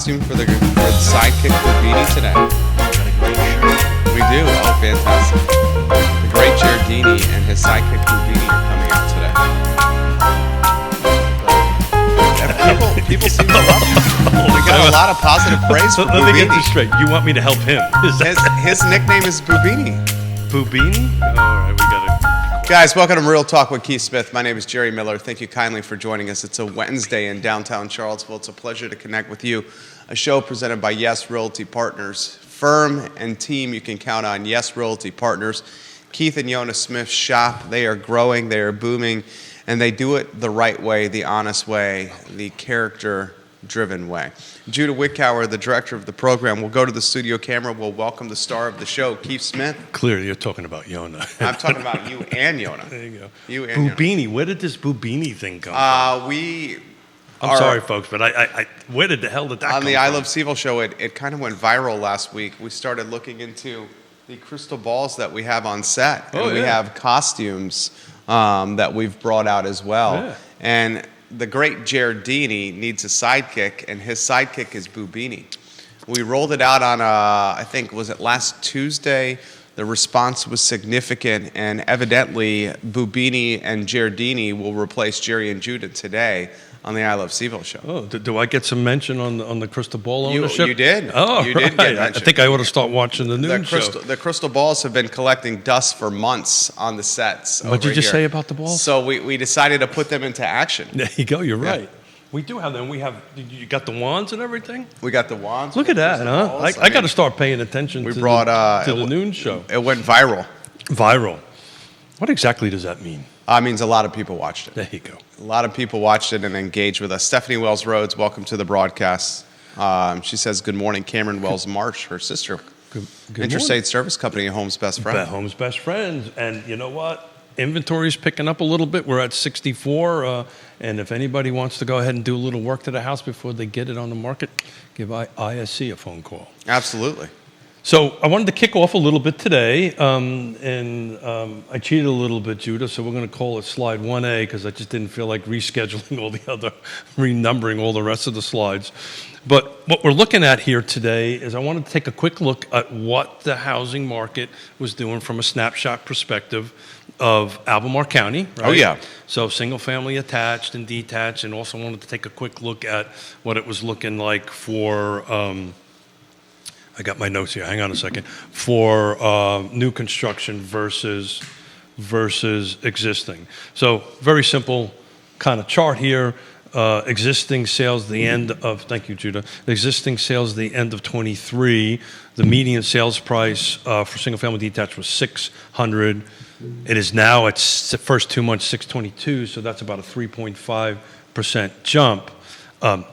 Costume for the sidekick Rubini today. Got a great shirt. We do. Oh, fantastic. The great Giardini and his sidekick Rubini are coming out today. And people seem to love him. We got a lot of positive praise for Let me get Bubini. this straight. You want me to help him? Is that His nickname is Bubini. Bubini? All right, we got it. Guys, welcome to Real Talk with Keith Smith. My name is Jerry Miller. Thank you kindly for joining us. It's a Wednesday in downtown Charlottesville. It's a pleasure to connect with you. A show presented by Yes Realty Partners. Firm and team you can count on. Yes Realty Partners. Keith and Yonna Smith's shop. They are growing. They are booming. And they do it the right way, the honest way, the character-driven way. Judah Wickower, the director of the program, will go to the studio camera. We'll welcome the star of the show, Keith Smith. Clearly, you're talking about Yonna. I'm talking about you and Yonna. There you go. You and Yonna. Bubini. Where did this Bubini thing come from? I'm I'm sorry, folks, but I where did the hell did that come On from? the I Love CVille show, it kind of went viral last week. We started looking into the crystal balls that we have on set. And we have costumes that we've brought out as well. Yeah. And the great Giardini needs a sidekick, and his sidekick is Bubini. We rolled it out on, I think, was it last Tuesday? The response was significant, and evidently Bubini and Giardini will replace Jerry and Judah today on the I Love CVille show. Oh, do I get some mention on the crystal ball ownership? You did. Oh, you did right. get I mentioned. think I ought to start watching the noon show. The crystal balls have been collecting dust for months on the sets. What did you here. say about the balls? So we decided to put them into action. There you go. You're Yeah. right. We do have them. We have. You got the wands and everything. We got the wands. Look we at got that, the huh? balls. I got to start paying attention We to brought, the noon show. It went viral. Viral. What exactly does that mean? It means a lot of people watched it. There you go. A lot of people watched it and engaged with us. Stephanie Wells Rhodes, welcome to the broadcast. She says, good morning. Cameron Wells Marsh, her sister. Good Intrastate Service Company, Home's best friend. Home's best friends. And you know what? Inventory's picking up a little bit. We're at 64. And if anybody wants to go ahead and do a little work to the house before they get it on the market, give ISC a phone call. Absolutely. So I wanted to kick off a little bit today, I cheated a little bit, Judah, so we're going to call it slide 1A because I just didn't feel like rescheduling all the other, renumbering all the rest of the slides. But what we're looking at here today is I wanted to take a quick look at what the housing market was doing from a snapshot perspective of Albemarle County, right? Oh, yeah. So single family attached and detached, and also wanted to take a quick look at what it was looking like for... I got my notes here. Hang on a second. For new construction versus existing. So very simple kind of chart here. Existing sales the end of, thank you, Judah. Existing sales the end of 23. The median sales price for single family detached was $600. It is now at first 2 months $622. So that's about a 3.5% jump.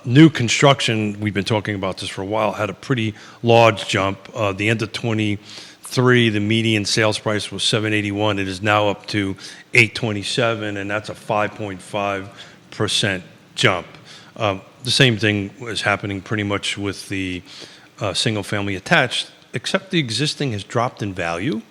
New construction, we've been talking about this for a while, had a pretty large jump. The end of 23, the median sales price was $781. It is now up to $827, and that's a 5.5% jump. The same thing is happening pretty much with the single-family attached, except the existing has dropped in value.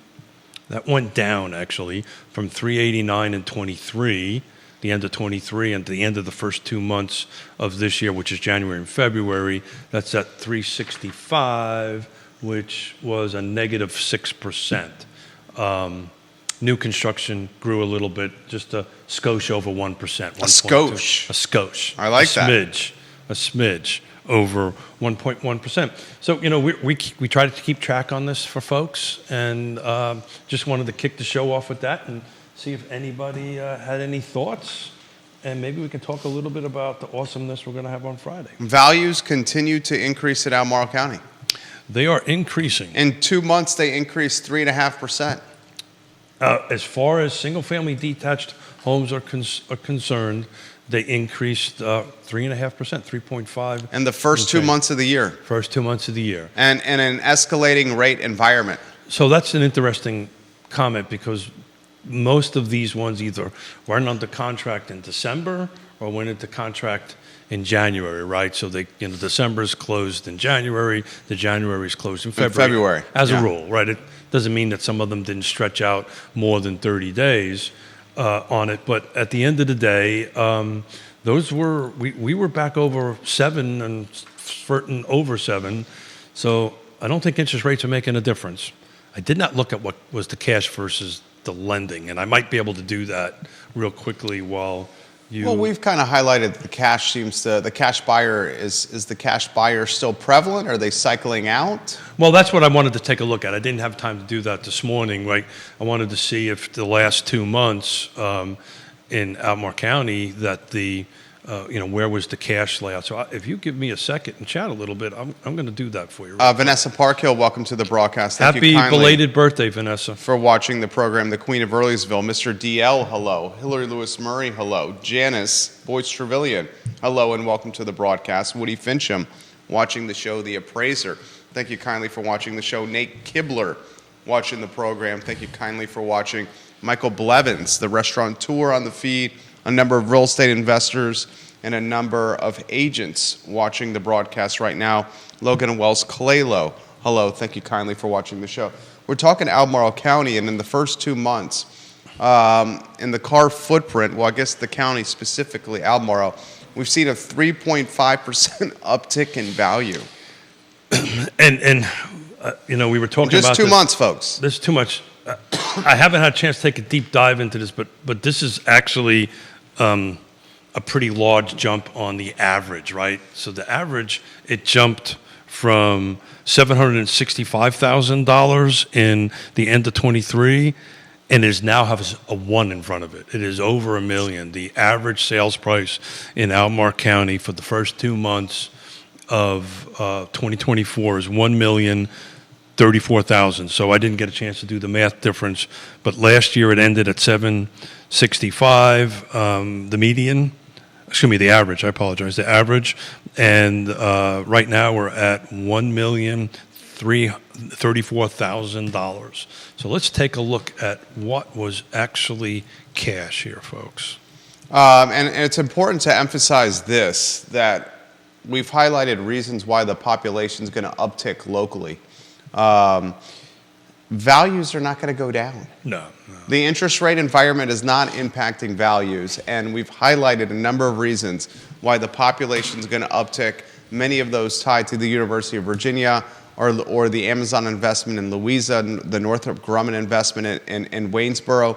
That went down, actually, from $389 in 23. The end of 23 and the end of the first 2 months of this year, which is January and February, that's at 365, which was a negative 6%. New construction grew a little bit, just a skosh over 1%. A skosh. A skosh. I like that. A smidge over 1.1%. So, you know, we try to keep track on this for folks, and just wanted to kick the show off with that and see if anybody had any thoughts, and maybe we can talk a little bit about the awesomeness we're going to have on Friday. Values continue to increase in Albemarle County. They are increasing. In 2 months, they increased 3.5%. As far as single-family detached homes are concerned, they increased 3.5%, 3.5%. In the first 2 months of the year. First 2 months of the year. And in an escalating rate environment. So that's an interesting comment because most of these ones either weren't under contract in December or went into contract in January, right? So they, December's closed in January, the January's closed in February. As a rule, right? It doesn't mean that some of them didn't stretch out more than 30 days on it, but at the end of the day, those were we were back over 7 and flirting over 7. So I don't think interest rates are making a difference. I did not look at what was the cash versus the lending, and I might be able to do that real quickly while you... Well, we've kind of highlighted the cash buyer, is the cash buyer still prevalent? Are they cycling out? Well, that's what I wanted to take a look at. I didn't have time to do that this morning, right? I wanted to see if the last 2 months in Albemarle County that where was the cash layout. So if you give me a second and chat a little bit, I'm going to do that for you. Vanessa Parkhill, welcome to the broadcast. Thank Happy you kindly belated birthday, Vanessa. for watching the program. The Queen of Earlysville, Mr. DL, hello. Hillary Lewis Murray, hello. Janice Boyce Trevelyan, hello, and welcome to the broadcast. Woody Fincham, watching the show. The Appraiser, thank you kindly for watching the show. Nate Kibler, watching the program. Thank you kindly for watching. Michael Blevins, the restaurateur on the feed, a number of real estate investors, and a number of agents watching the broadcast right now. Logan Wells Kalelo, hello, thank you kindly for watching the show. We're talking Albemarle County, and in the first 2 months, in the car footprint, well, I guess the county specifically, Albemarle, we've seen a 3.5% uptick in value. We were talking Just about 2 months, folks. This is too much. I haven't had a chance to take a deep dive into this, but this is actually a pretty large jump on the average, right? So the average, it jumped from $765,000 in the end of 23, and it now has a 1 in front of it. It is over $1 million. The average sales price in Albemarle County for the first 2 months of 2024 is $1,034,000. So I didn't get a chance to do the math difference, but last year it ended at 765, the median. Excuse me, the average. I apologize. The average, and right now we're at $1,034,000. So let's take a look at what was actually cash here, folks. And it's important to emphasize this, that we've highlighted reasons why the population is going to uptick locally. Values are not going to go down. No. The interest rate environment is not impacting values, and we've highlighted a number of reasons why the population is going to uptick, many of those tied to the University of Virginia or the Amazon investment in Louisa, the Northrop Grumman investment in Waynesboro.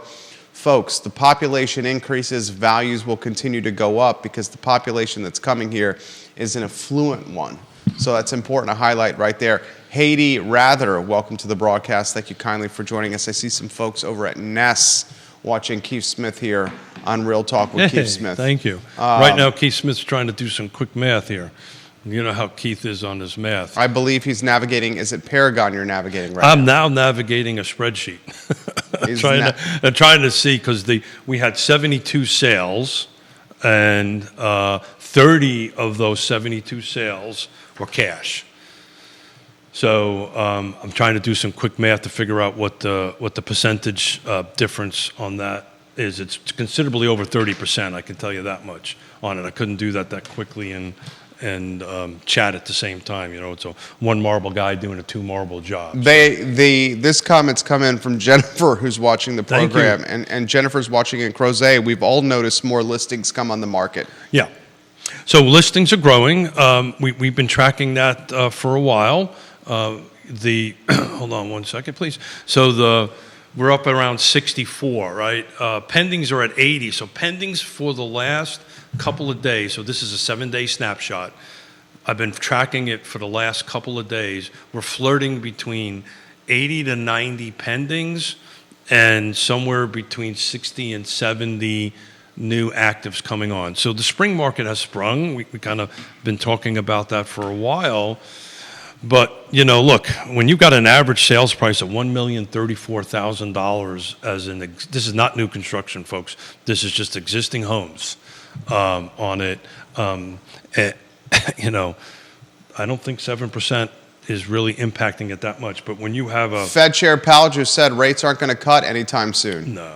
Folks, the population increases, values will continue to go up because the population that's coming here is an affluent one. So that's important to highlight right there. Haiti Rather, welcome to the broadcast. Thank you kindly for joining us. I see some folks over at Ness watching Keith Smith here on Real Talk with Keith Smith. Thank you. Right now, Keith Smith's trying to do some quick math here. You know how Keith is on his math. I believe he's navigating, is it Paragon you're navigating right I'm now navigating a spreadsheet. I'm trying to see, because we had 72 sales, and 30 of those 72 sales were cash. So I'm trying to do some quick math to figure out what the percentage difference on that is. It's considerably over 30%, I can tell you that much on it. I couldn't do that quickly and chat at the same time. It's a one marble guy doing a two marble job. This comment's come in from Jennifer, who's watching the program, and Jennifer's watching in Crozet. We've all noticed more listings come on the market. Yeah. So listings are growing. We've been tracking that for a while. Hold on one second, please. So we're up around 64, right? Pendings are at 80. So pendings for the last couple of days. So this is a 7-day snapshot. I've been tracking it for the last couple of days. We're flirting between 80 to 90 pendings and somewhere between 60 and 70 new actives coming on. So the spring market has sprung. We kind of been talking about that for a while. But, look, when you've got an average sales price of $1,034,000 this is not new construction, folks. This is just existing homes on it. I don't think 7% is really impacting it that much. But when you have a... Fed Chair Powell just said rates aren't going to cut anytime soon. No.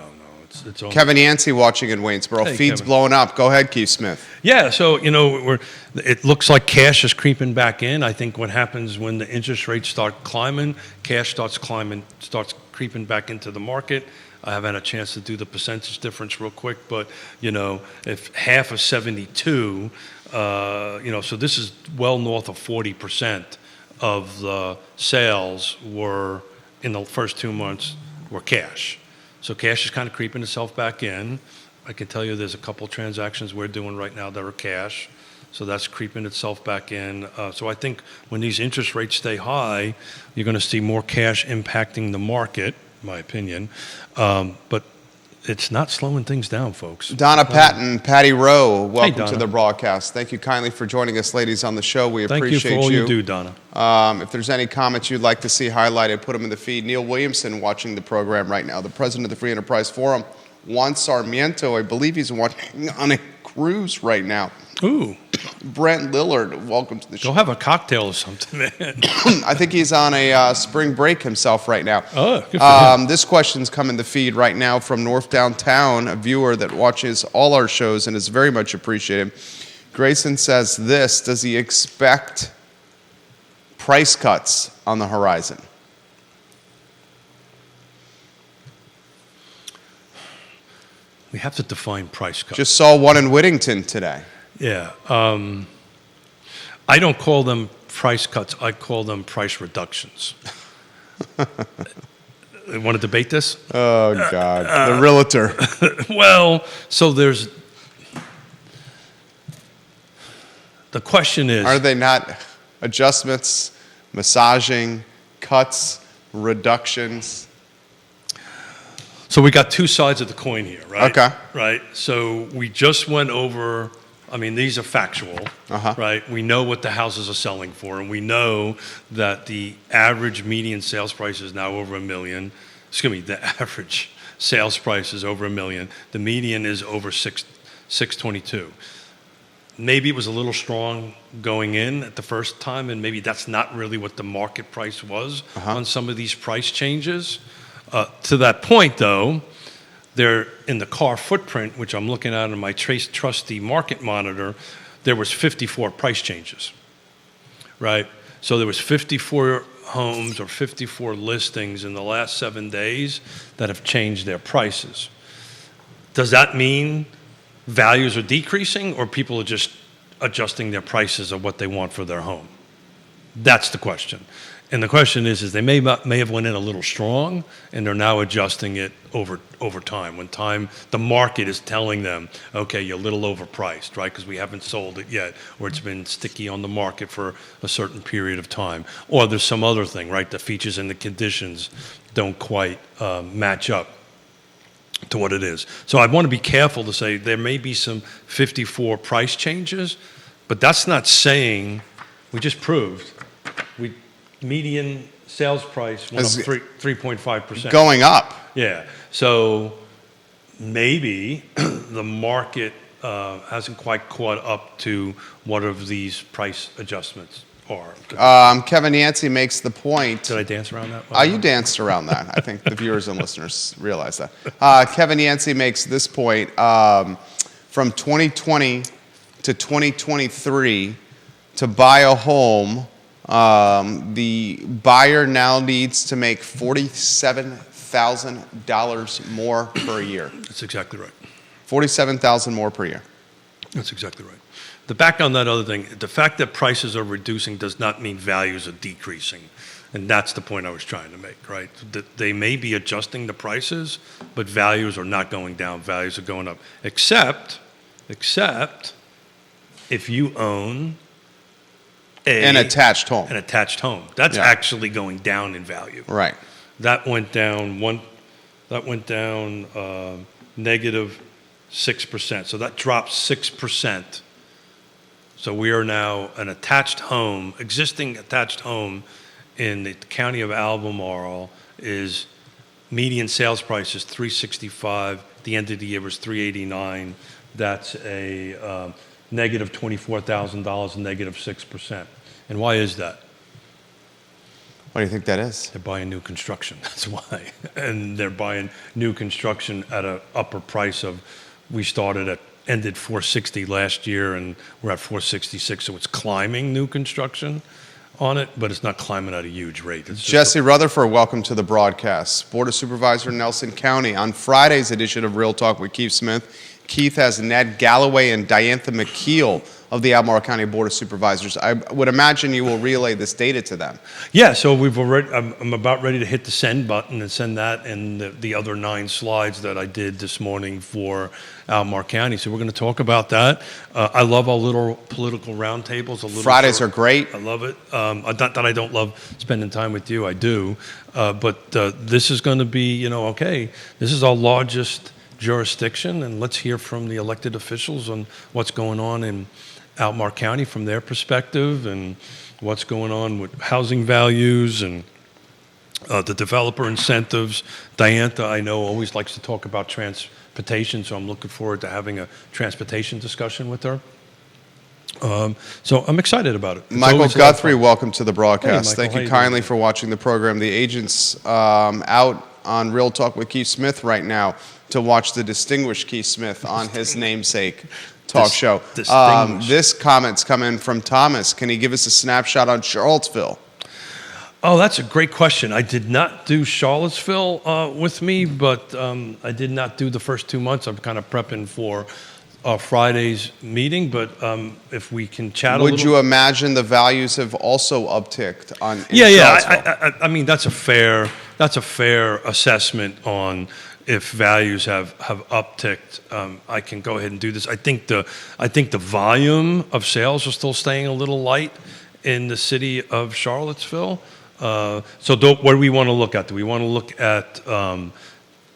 It's only... Kevin Yancey watching in Waynesboro. Hey, Feed's Kevin. blowing up. Go ahead, Keith Smith. Yeah, so, it looks like cash is creeping back in. I think what happens when the interest rates start climbing, cash starts creeping back into the market. I haven't had a chance to do the percentage difference real quick, but, if half of 72 So this is well north of 40% of the sales were in the first 2 months were cash. So cash is kind of creeping itself back in. I can tell you there's a couple transactions we're doing right now that are cash. So that's creeping itself back in. So I think when these interest rates stay high, you're going to see more cash impacting the market, in my opinion. But it's not slowing things down, folks. Donna Patton, Patty Rowe, welcome Donna. to the broadcast. Thank you kindly for joining us, ladies, on the show. We Thank appreciate you for all you do, Donna. If there's any comments you'd like to see highlighted, put them in the feed. Neil Williamson watching the program right now, the president of the Free Enterprise Forum. Juan Sarmiento, I believe he's watching on a cruise right now. Ooh. Brent Lillard, welcome to the show. Go have a cocktail or something, man. I think he's on a spring break himself right now. Oh, good for him. This question's come in the feed right now from North Downtown, a viewer that watches all our shows and is very much appreciated. Grayson says this: does he expect price cuts on the horizon? We have to define price cuts. Just saw one in Whittington today. Yeah. I don't call them price cuts. I call them price reductions. Want to debate this? Oh, God. The realtor. Well, so there's... The question is... Are they not adjustments, massaging, cuts, reductions? So we got two sides of the coin here, right? Okay. Right. So we just went over, I mean, these are factual, right? We know what the houses are selling for, and we know that the average median sales price is now over $1 million. Excuse me, the average sales price is over $1 million. The median is over 622. Maybe it was a little strong going in at the first time, and maybe that's not really what the market price was on some of these price changes. To that point, though, there in the car footprint, which I'm looking at in my trusty market monitor, there was 54 price changes, right? So there was 54 homes or 54 listings in the last 7 days that have changed their prices. Does that mean values are decreasing, or people are just adjusting their prices of what they want for their home? That's the question. And the question is they may have went in a little strong, and they're now adjusting it over time. When the market is telling them, okay, you're a little overpriced, right? Because we haven't sold it yet, or it's been sticky on the market for a certain period of time. Or there's some other thing, right? The features and the conditions don't quite match up to what it is. So I want to be careful to say there may be some 54 price changes, but that's not saying, we just proved, median sales price went up 3.5%. Going up. Yeah. So maybe the market hasn't quite caught up to what of these price adjustments are. Kevin Yancey makes the point. Did I dance around that? You danced around that. I think the viewers and listeners realize that. Kevin Yancey makes this point. From 2020 to 2023, to buy a home, the buyer now needs to make $47,000 more per year. That's exactly right. $47,000 more per year. That's exactly right. The back on that other thing, the fact that prices are reducing does not mean values are decreasing. And that's the point I was trying to make, right? That they may be adjusting the prices, but values are not going down. Values are going up. Except if you own an attached home. An attached home. That's actually going down in value. Right. That went down negative 6%. So that dropped 6%. So we are now an attached home, existing attached home in the county of Albemarle is median sales price is $365. The end of the year was $389. That's a negative $24,000 and negative 6%. And why is that? What do you think that is? They're buying new construction. That's why. And they're buying new construction at an upper price of, we ended $460 last year, and we're at $466, so it's climbing new construction on it, but it's not climbing at a huge rate. Jesse Rutherford, welcome to the broadcast. Board of Supervisor in Nelson County. On Friday's edition of Real Talk with Keith Smith, Keith has Ned Galloway and Diantha McKeel of the Albemarle County Board of Supervisors. I would imagine you will relay this data to them. Yeah, so I'm about ready to hit the send button and send that and the other 9 slides that I did this morning for Albemarle County. So we're going to talk about that. I love our little political roundtables. Fridays are great. I love it. Not that I don't love spending time with you. I do. But this is going to be, okay, this is our largest jurisdiction, and let's hear from the elected officials on what's going on in Albemarle County from their perspective and what's going on with housing values and the developer incentives. Diantha, I know, always likes to talk about transportation, so I'm looking forward to having a transportation discussion with her. So I'm excited about it. It's Michael Guthrie, welcome to the broadcast. Hey, Michael, Thank you kindly for watching the program. The agent's out on Real Talk with Keith Smith right now to watch the distinguished Keith Smith on his namesake talk show. This comment's come in from Thomas. Can he give us a snapshot on Charlottesville? Oh, that's a great question. I did not do Charlottesville with me, but I did not do the first 2 months. I'm kind of prepping for Friday's meeting, but if we can chat a little. Would you imagine the values have also upticked on? Yeah. I mean, that's a fair assessment on if values have upticked. I can go ahead and do this. I think the volume of sales are still staying a little light in the city of Charlottesville. So what do we want to look at? Do we want to look at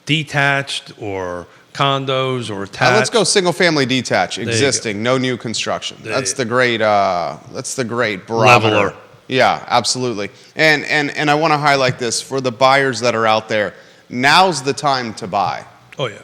detached or condos or attached? Let's go single-family detached, existing, no new construction. That's the great barometer. Leveler. Yeah, absolutely. And I want to highlight this for the buyers that are out there. Now's the time to buy. Oh yeah.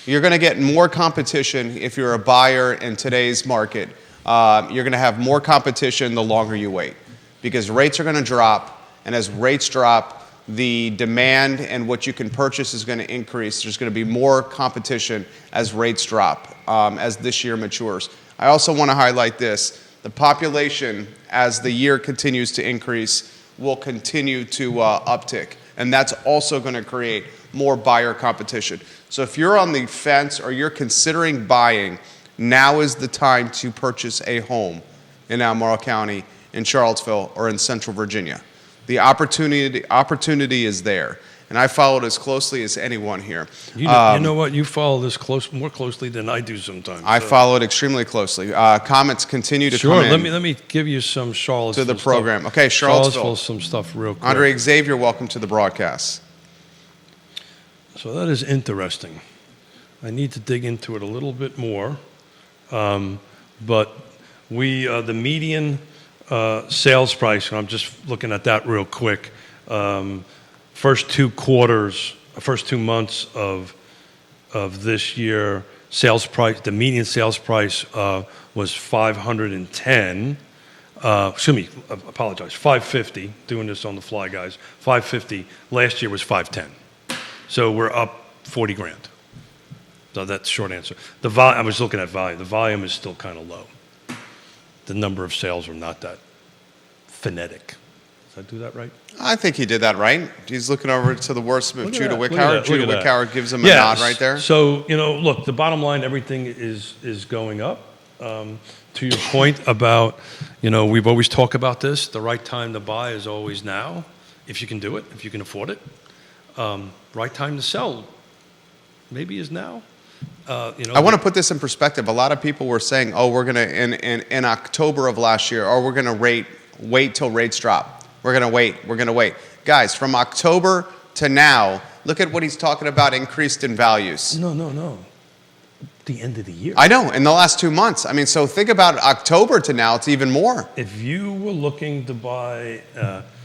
You're going to get more competition if you're a buyer in today's market. You're going to have more competition the longer you wait, because rates are going to drop, and as rates drop, the demand and what you can purchase is going to increase. There's going to be more competition as rates drop, as this year matures. I also want to highlight this. The population, as the year continues to increase, will continue to uptick, and that's also going to create more buyer competition. So if you're on the fence or you're considering buying, now is the time to purchase a home in Albemarle County, in Charlottesville, or in Central Virginia. The opportunity is there, and I follow it as closely as anyone here. You know what? You follow this more closely than I do sometimes. I follow it extremely closely. Comments continue to come in. Sure. Let me give you some Charlottesville to the program. Stuff. Okay, Charlottesville. Some stuff real quick. Andre Xavier, welcome to the broadcast. So that is interesting. I need to dig into it a little bit more, but the median sales price, and I'm just looking at that real quick. First 2 months of this year, sales price, the median sales price was 510. Apologize, 550. Doing this on the fly, guys. 550. Last year was 510. So we're up 40 grand. So that's the short answer. I was looking at volume. The volume is still kind of low. The number of sales are not that phonetic. Did I do that right? I think he did that right. He's looking over to the wordsmith, Judah Wickhauer. Judah Wickhauer gives him a nod right there. So, look, the bottom line, everything is going up. To your point about, we've always talked about this. The right time to buy is always now, if you can do it, if you can afford it. Right time to sell maybe is now. I want to put this in perspective. A lot of people were saying, we're going to, in October of last year, we're going to wait till rates drop. We're going to wait. Guys, from October to now, look at what he's talking about, increased in values. No. The end of the year. I know, in the last 2 months. I mean, so think about October to now, it's even more. If you were looking to buy...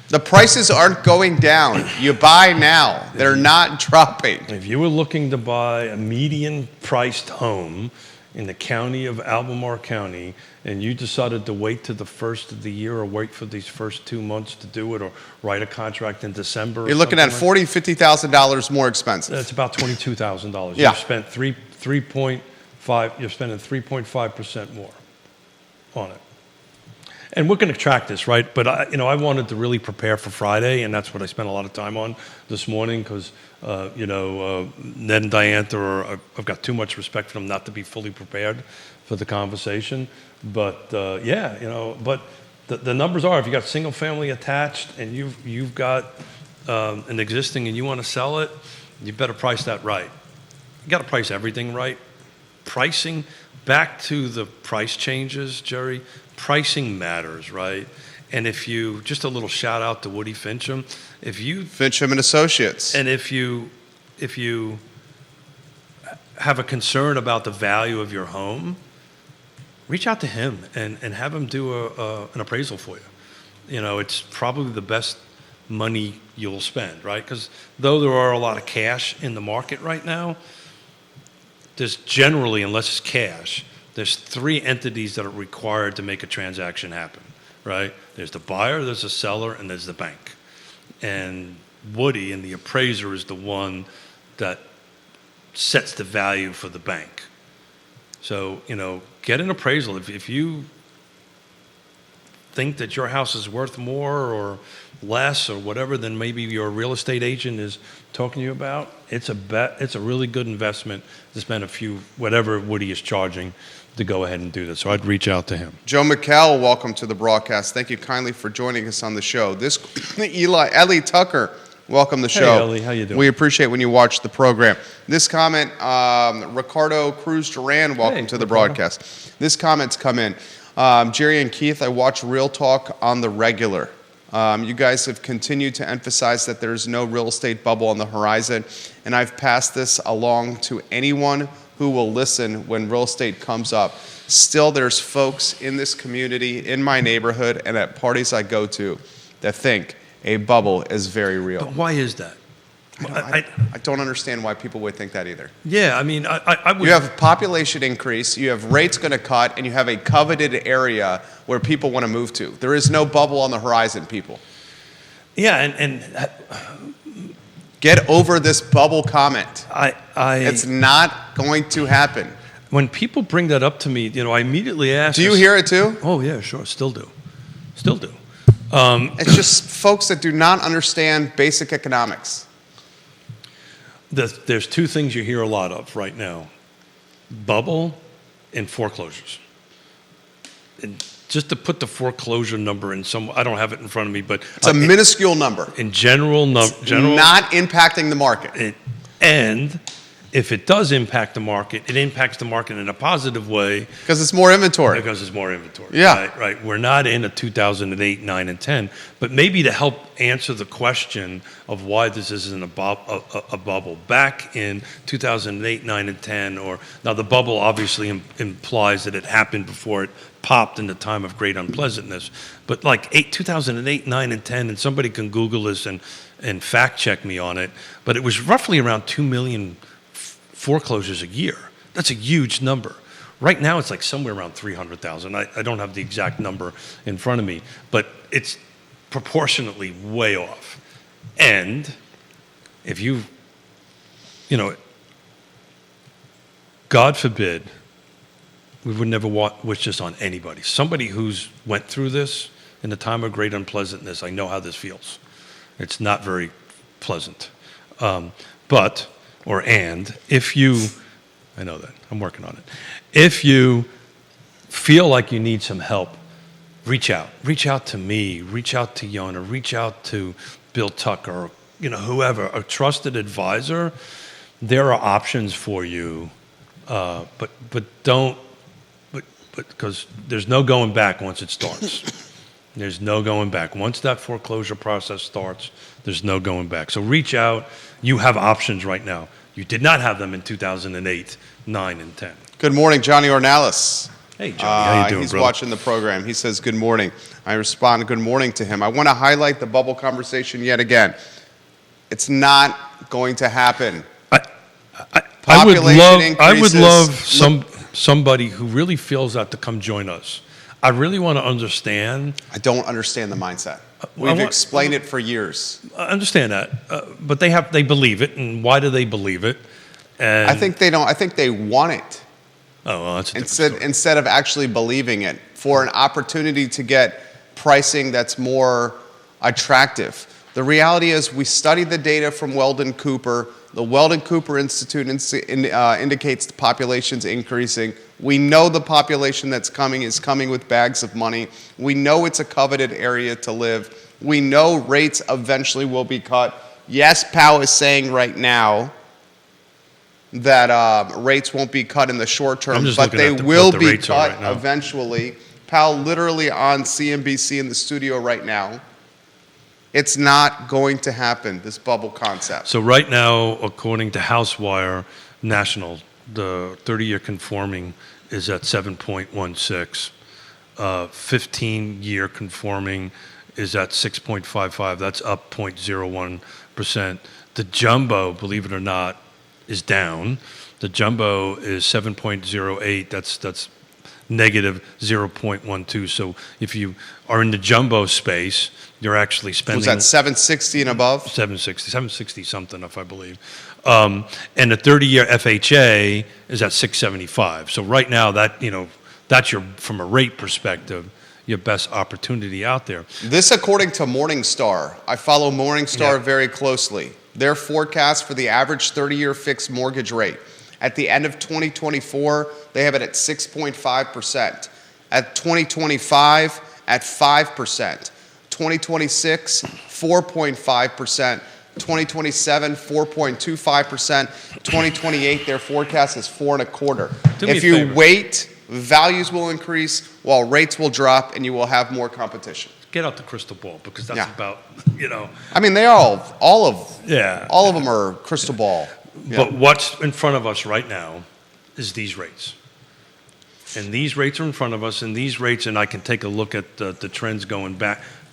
the prices aren't going down. You buy now. They're not dropping. If you were looking to buy a median-priced home in the county of Albemarle County, and you decided to wait to the first of the year or wait for these first 2 months to do it or write a contract in December. You're looking at $40,000, $50,000 more expensive. That's about $22,000. Yeah. You've spent 3.5. You're spending 3.5% more on it. And we're going to track this, right? But I wanted to really prepare for Friday, and that's what I spent a lot of time on this morning because, Ned and Diantha I've got too much respect for them not to be fully prepared for the conversation. But but the numbers are, if you got single family attached and you've got an existing and you want to sell it, you better price that right. You got to price everything right. Pricing, back to the price changes, Jerry, pricing matters, right? And just a little shout out to Woody Fincham, Fincham and Associates. And if you have a concern about the value of your home, reach out to him and have him do an appraisal for you. It's probably the best money you'll spend, right? Because though there are a lot of cash in the market right now, there's generally, unless it's cash, there's 3 entities that are required to make a transaction happen, right? There's the buyer, there's the seller, and there's the bank. And Woody and the appraiser is the one that sets the value for the bank. So, get an appraisal. If you think that your house is worth more or less or whatever than maybe your real estate agent is talking to you about, it's a really good investment to spend whatever Woody is charging to go ahead and do this. So I'd reach out to him. Joe McCall, welcome to the broadcast. Thank you kindly for joining us on the show. Ellie Tucker, welcome to the show. Hey, Ellie, how you doing? We appreciate when you watch the program. This comment, Ricardo Cruz Duran, welcome to the broadcast. This comment's come in. Jerry and Keith, I watch Real Talk on the regular. You guys have continued to emphasize that there's no real estate bubble on the horizon, and I've passed this along to anyone who will listen when real estate comes up. Still, there's folks in this community, in my neighborhood, and at parties I go to that think a bubble is very real. But why is that? I don't understand why people would think that either. Yeah, I mean, I would... You have population increase, you have rates going to cut, and you have a coveted area where people want to move to. There is no bubble on the horizon, people. Yeah, and get over this bubble comment. It's not going to happen. When people bring that up to me, I immediately ask... Do you hear it too? Oh, yeah, sure, still do. It's just folks that do not understand basic economics. There's 2 things you hear a lot of right now: bubble and foreclosures. And just to put the foreclosure number in I don't have it in front of me, but it's a minuscule number. In general, not impacting the market. And if it does impact the market, it impacts the market in a positive way. Because it's more inventory. Yeah. Right. We're not in a 2008, 9, and 10. But maybe to help answer the question of why this isn't a bubble. Back in 2008, 9, and 10, now the bubble obviously implies that it happened before it popped in the time of great unpleasantness. But like 2008, 9, and 10, and somebody can Google this and fact check me on it, but it was roughly around 2 million foreclosures a year. That's a huge number. Right now, it's like somewhere around 300,000. I don't have the exact number in front of me, but it's proportionately way off. And if God forbid, we would never wish this on anybody. Somebody who's went through this in the time of great unpleasantness, I know how this feels. It's not very pleasant. If you, I know that, I'm working on it. If you feel like you need some help, reach out. Reach out to me, reach out to Yonna, reach out to Bill Tucker, whoever, a trusted advisor. There are options for you, but because there's no going back once it starts. There's no going back. Once that foreclosure process starts, there's no going back. So reach out. You have options right now. You did not have them in 2008, 9, and 10. Good morning, Johnny Ornalis. Hey, Johnny. How you doing, He's bro? watching the program. He says good morning. I respond good morning to him. I want to highlight the bubble conversation yet again. It's not going to happen. I would love somebody who really feels that to come join us. I really want to understand. I don't understand the mindset. We've explained it for years. I understand that, but they believe it, and why do they believe it? And I think they don't. I think they want it. Oh, well, that's a different story. Instead of actually believing it. for an opportunity to get pricing that's more attractive. The reality is we studied the data from Weldon Cooper. The Weldon Cooper Institute indicates the population's increasing. We know the population that's coming is coming with bags of money. We know it's a coveted area to live. We know rates eventually will be cut. Yes, Powell is saying right now that rates won't be cut in the short term, but they will be cut eventually. Powell literally on CNBC in the studio right now. It's not going to happen, this bubble concept. So right now, according to HouseWire National, the 30-year conforming is at 7.16. 15-year conforming is at 6.55. That's up 0.01%. The jumbo, believe it or not, is down. The jumbo is 7.08. That's negative 0.12. So if you are in the jumbo space, you're actually spending... Was that 760 and above? 760 something, if I believe. And the 30-year FHA is at 675. So right now, that's your, from a rate perspective, your best opportunity out there. This according to Morningstar. I follow Morningstar very closely. Their forecast for the average 30-year fixed mortgage rate. At the end of 2024, they have it at 6.5%. At 2025, at 5%. 2026, 4.5%. 2027, 4.25%. 2028, their forecast is 4.25%. If you wait, values will increase while rates will drop, and you will have more competition. Get out the crystal ball, because that's about, I mean, they are all of them are crystal ball. But what's in front of us right now is these rates. And these rates are in front of us, and these rates, and I can take a look at the trends going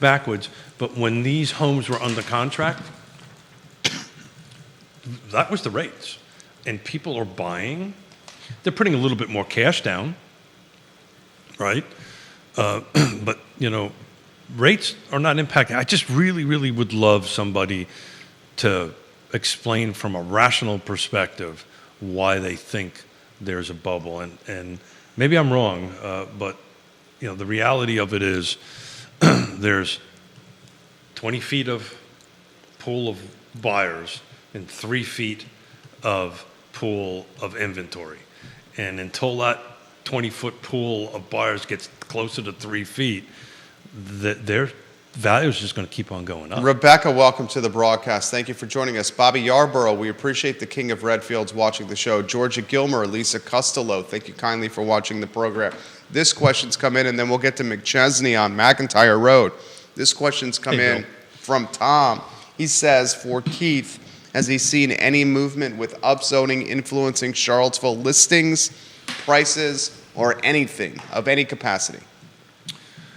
backwards, but when these homes were under contract, that was the rates. And people are buying. They're putting a little bit more cash down, right? But, rates are not impacting. I just really, really would love somebody to explain from a rational perspective why they think there's a bubble. And maybe I'm wrong, but the reality of it is there's 20 feet of pool of buyers and 3 feet of pool of inventory. And until that 20-foot pool of buyers gets closer to 3 feet, their value is just going to keep on going up. Rebecca, welcome to the broadcast. Thank you for joining us. Bobby Yarborough, we appreciate the King of Redfields watching the show. Georgia Gilmer, Lisa Costello, thank you kindly for watching the program. This question's come in, and then we'll get to McChesney on McIntyre Road. This question's come in from Tom. He says, for Keith, has he seen any movement with upzoning influencing Charlottesville listings, prices, or anything of any capacity?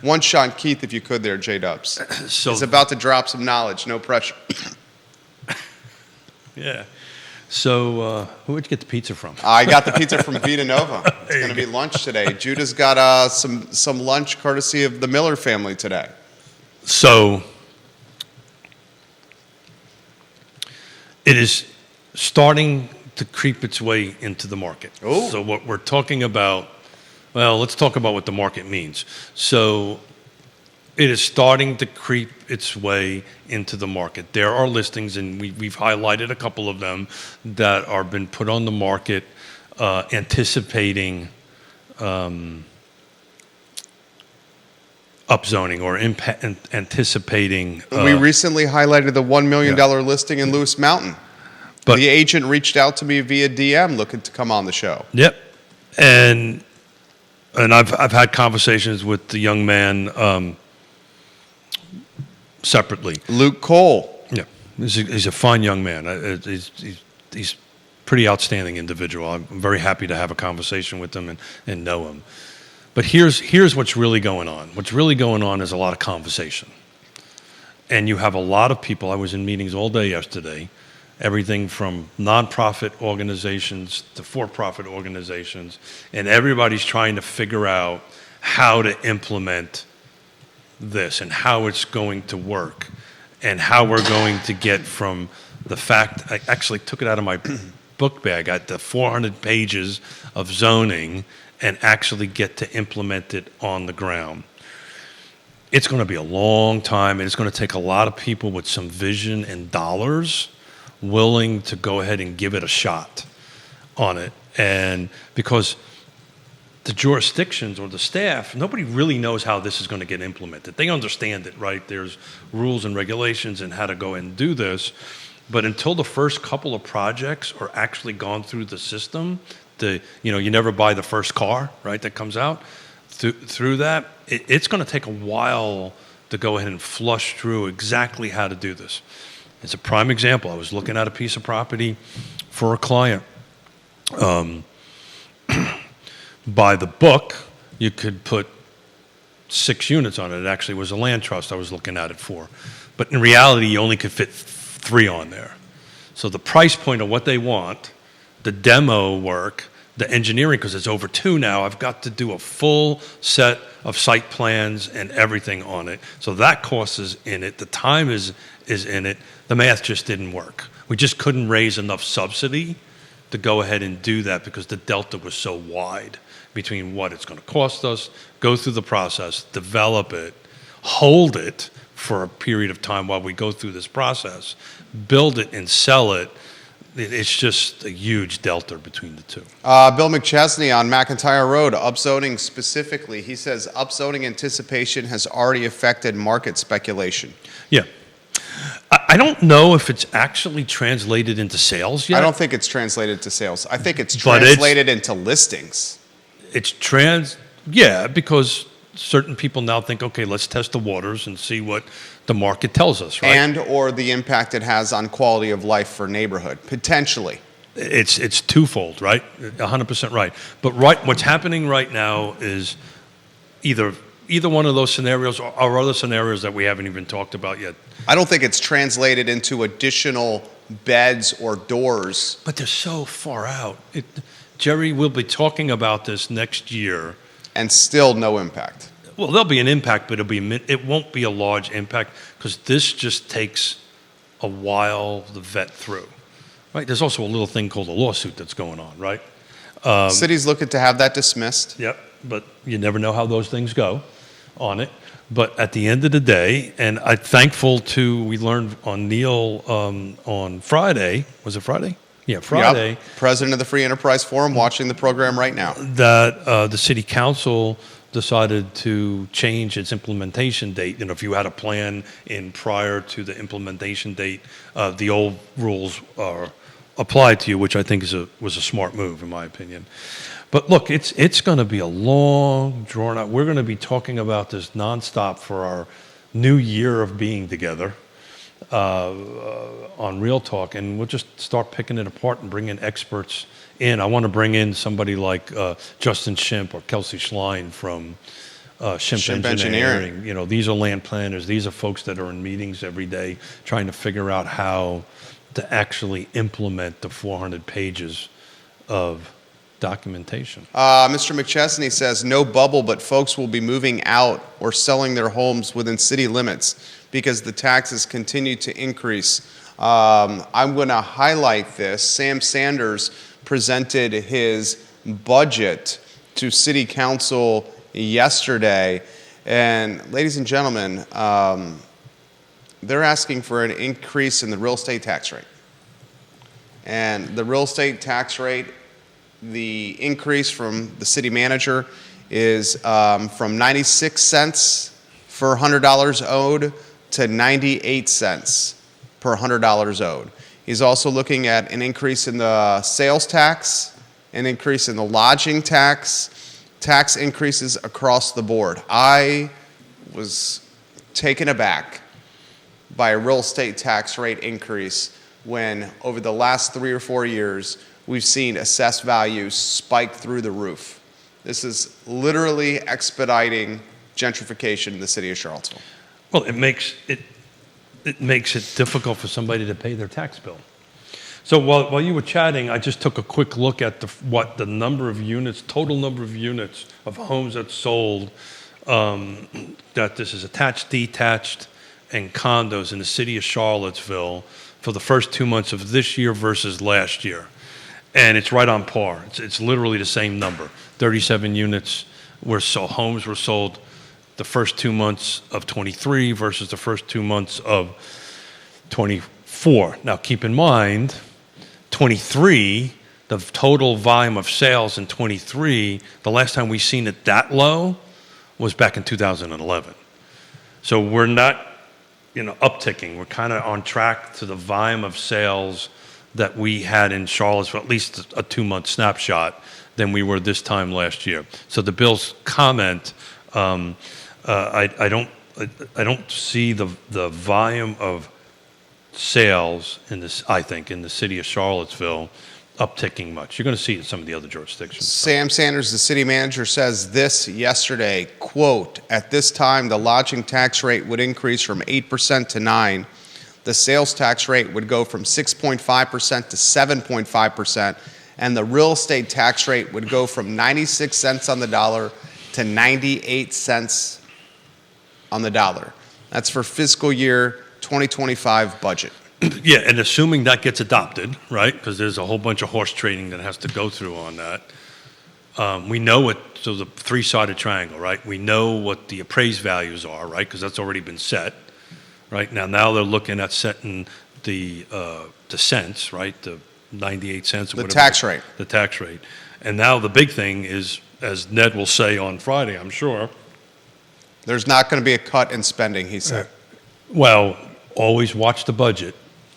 One shot, Keith, if you could there, J-Dubs. He's about to drop some knowledge, no pressure. Yeah. So who would you get the pizza from? I got the pizza from Vita Nova. It's going to be lunch today. Judah's got some lunch courtesy of the Miller family today. So it is starting to creep its way into the market. Ooh. So what we're talking about, well, let's talk about what the market means. So it is starting to creep its way into the market. There are listings, and we've highlighted a couple of them that are been put on the market anticipating upzoning or anticipating. We recently highlighted the $1 million listing in Lewis Mountain. But the agent reached out to me via DM looking to come on the show. Yep. And I've had conversations with the young man separately. Luke Cole. Yeah, he's a fine young man. He's pretty outstanding individual. I'm very happy to have a conversation with him and know him. But here's what's really going on. What's really going on is a lot of conversation. And you have a lot of people. I was in meetings all day yesterday, everything from nonprofit organizations to for-profit organizations, and everybody's trying to figure out how to implement this and how it's going to work and how we're going to get from the fact, I actually took it out of my book bag, I got the 400 pages of zoning and actually get to implement it on the ground. It's going to be a long time, and it's going to take a lot of people with some vision and dollars willing to go ahead and give it a shot on it. And because the jurisdictions or the staff, nobody really knows how this is going to get implemented. They understand it, right? There's rules and regulations and how to go and do this. But until the first couple of projects are actually gone through the system, you never buy the first car, right, that comes out. Through that, it's going to take a while to go ahead and flush through exactly how to do this. It's a prime example. I was looking at a piece of property for a client. By the book, you could put 6 units on it. It actually was a land trust I was looking at it for. But in reality, you only could fit 3 on there. So the price point of what they want, the demo work, the engineering, because it's over 2 now, I've got to do a full set of site plans and everything on it. So that cost is in it. The time is in it. The math just didn't work. We just couldn't raise enough subsidy to go ahead and do that because the delta was so wide between what it's going to cost us, go through the process, develop it, hold it for a period of time while we go through this process, build it and sell it. It's just a huge delta between the two. Bill McChesney on McIntyre Road, upzoning specifically. He says upzoning anticipation has already affected market speculation. Yeah. I don't know if it's actually translated into sales yet. I don't think it's translated to sales. I think it's translated into listings. Yeah, because certain people now think, okay, let's test the waters and see what the market tells us, right? And or the impact it has on quality of life for neighborhood, potentially. It's twofold, right? 100% right. But what's happening right now is either one of those scenarios or other scenarios that we haven't even talked about yet. I don't think it's translated into additional beds or doors. But they're so far out. Jerry, we'll be talking about this next year. And still no impact. Well, there'll be an impact, but it won't be a large impact because this just takes a while to vet through. Right? There's also a little thing called a lawsuit that's going on, right? City's looking to have that dismissed. Yep, but you never know how those things go on it. But at the end of the day, and I'm thankful we learned on Neil on Friday, was it Friday? Yeah, Friday. Yep. President of the Free Enterprise Forum watching the program right now. That the city council decided to change its implementation date. If you had a plan in prior to the implementation date, the old rules are applied to you, which I think was a smart move, in my opinion. But look, it's going to be a long, drawn out. We're going to be talking about this nonstop for our new year of being together on Real Talk, and we'll just start picking it apart and bringing experts in. I want to bring in somebody like Justin Shimp or Kelsey Schlein from Shimp Engineering. These are land planners. These are folks that are in meetings every day trying to figure out how to actually implement the 400 pages of documentation. Mr. McChesney says, no bubble, but folks will be moving out or selling their homes within city limits because the taxes continue to increase. I'm going to highlight this. Sam Sanders presented his budget to City Council yesterday. And ladies and gentlemen, they're asking for an increase in the real estate tax rate. And the real estate tax rate, the increase from the city manager is from 96 cents for $100 owed to 98 cents per $100 owed. He's also looking at an increase in the sales tax, an increase in the lodging tax, tax increases across the board. I was taken aback by a real estate tax rate increase when over the last 3 or 4 years, we've seen assessed values spike through the roof. This is literally expediting gentrification in the city of Charlottesville. Well, it makes it difficult for somebody to pay their tax bill. So while you were chatting, I just took a quick look at the number of units, total number of units of homes that sold, that this is attached, detached, and condos in the city of Charlottesville for the first 2 months of this year versus last year. And it's right on par. It's literally the same number. 37 units homes were sold the first 2 months of 23 versus the first 2 months of 24. Now, keep in mind, 23, the total volume of sales in 23, the last time we seen it that low was back in 2011. So we're not, upticking. We're kind of on track to the volume of sales that we had in Charlottesville, at least a 2-month snapshot, than we were this time last year. So the Bill's comment, I don't see the volume of sales in this. I think in the city of Charlottesville upticking much. You're going to see it in some of the other jurisdictions. Sam Sanders, the city manager, says this yesterday, quote, "At this time, the lodging tax rate would increase from 8% to 9%. The sales tax rate would go from 6.5% to 7.5%, and the real estate tax rate would go from 96 cents on the dollar to 98 cents on the dollar." That's for fiscal year 2025 budget. Yeah, and assuming that gets adopted, right? Because there's a whole bunch of horse trading that has to go through on that. We know what, so the three-sided triangle, right? We know what the appraised values are, right? Because that's already been set, right? Now they're looking at setting the cents, right? The 98 cents or The whatever. tax rate. The tax rate. And now the big thing is, as Ned will say on Friday, I'm sure. There's not going to be a cut in spending, he said. Well, always watch the budget,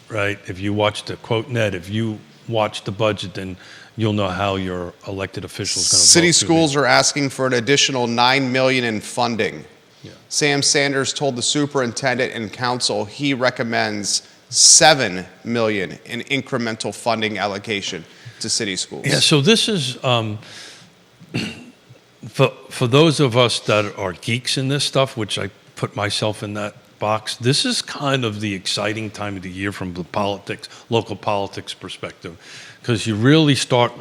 right? If you watch the, quote Ned, if you watch the budget, then you'll know how your elected officials going to vote. City schools are asking for an additional $9 million in funding. Yeah. Sam Sanders told the superintendent and council he recommends $7 million in incremental funding allocation to city schools. Yeah, so this is, for those of us that are geeks in this stuff, which I put myself in that box, this is kind of the exciting time of the year from the local politics perspective, because you really start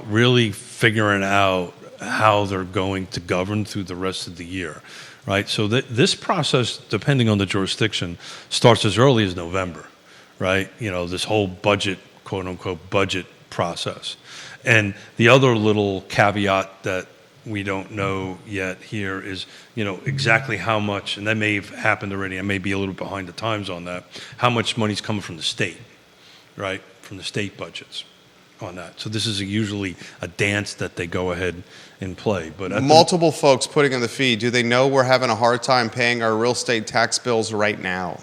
figuring out how they're going to govern through the rest of the year, right? So this process, depending on the jurisdiction, starts as early as November, right? This whole budget, quote unquote, budget process. And the other little caveat that we don't know yet here is, exactly how much, and that may have happened already, I may be a little behind the times on that, how much money's coming from the state, right? From the state budgets on that. So this is usually a dance that they go ahead and play. But multiple folks putting in the feed, do they know we're having a hard time paying our real estate tax bills right now?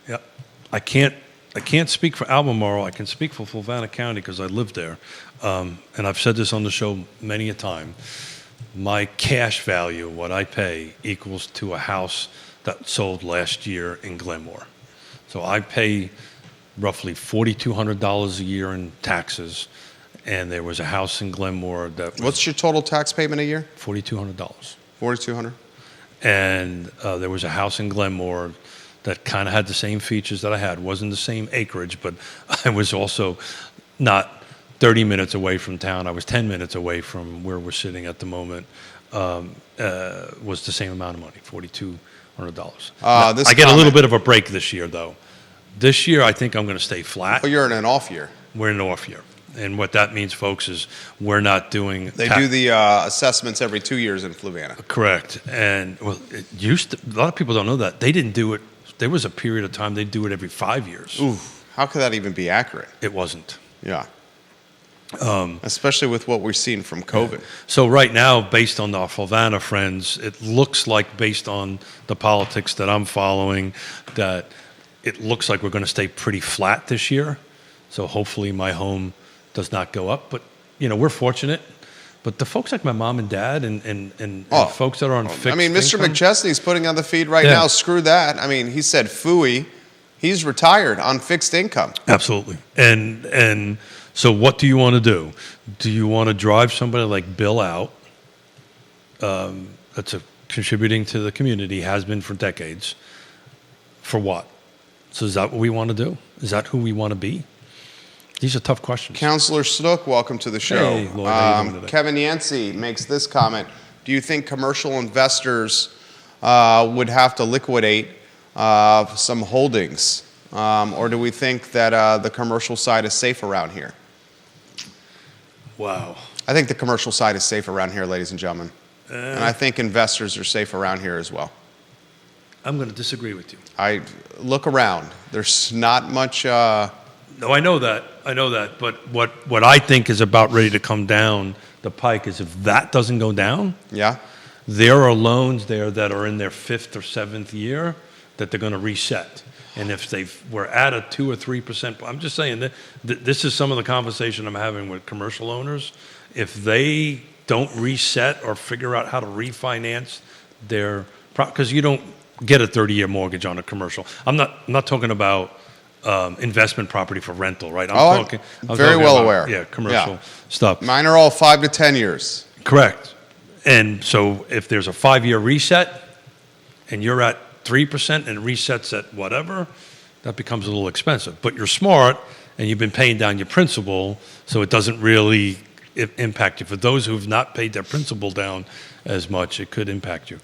Yeah, I can't speak for Albemarle. I can speak for Fluvanna County because I live there. And I've said this on the show many a time. My cash value, what I pay, equals to a house that sold last year in Glenmore. So I pay roughly $4,200 a year in taxes, and there was a house in Glenmore that was... What's your total tax payment a year? $4,200. $4,200? And there was a house in Glenmore that kind of had the same features that I had. Wasn't the same acreage, but I was also not 30 minutes away from town. I was 10 minutes away from where we're sitting at the moment. Was the same amount of money, $4,200. I get a little bit of a break this year, though. This year, I think I'm going to stay flat. Well, you're in an off year. We're in an off year. And what that means, folks, is we're not doing... They do the assessments every 2 years in Fluvanna. Correct. And well, it used to, a lot of people don't know that. They didn't do it. There was a period of time they'd do it every 5 years. Ooh, how could that even be accurate? It wasn't. Yeah. Especially with what we're seeing from COVID. So right now, based on our Fluvanna friends, it looks like, based on the politics that I'm following, that it looks like we're going to stay pretty flat this year. So hopefully my home does not go up. But, we're fortunate. But the folks like my mom and dad and folks that are on fixed Mr. income, McChesney's putting on the feed right now. Screw that. He said phooey. He's retired on fixed income. Absolutely. And so what do you want to do? Do you want to drive somebody like Bill out, that's contributing to the community, has been for decades, for what? So is that what we want to do? Is that who we want to be? These are tough questions. Councilor Snook, welcome to the show. Hey, Lloyd, how you doing today? Kevin Yancey makes this comment. Do you think commercial investors would have to liquidate some holdings? Or do we think that the commercial side is safe around here? Wow. I think the commercial side is safe around here, ladies and gentlemen. And I think investors are safe around here as well. I'm going to disagree with you. I look around. There's not much. No, I know that. But what I think is about ready to come down the pike is if that doesn't go down, Yeah. there are loans there that are in their 5th or 7th year that they're going to reset. And if we're at a 2 or 3%, I'm just saying that this is some of the conversation I'm having with commercial owners. If they don't reset or figure out how to refinance their, because you don't get a 30-year mortgage on a commercial. I'm not talking about investment property for rental, right? I'm very well aware. Yeah, commercial stuff. Mine are all 5 to 10 years. Correct. And so if there's a 5-year reset and you're at 3% and it resets at whatever, that becomes a little expensive. But you're smart and you've been paying down your principal, so it doesn't really impact you. For those who've not paid their principal down as much, it could impact you.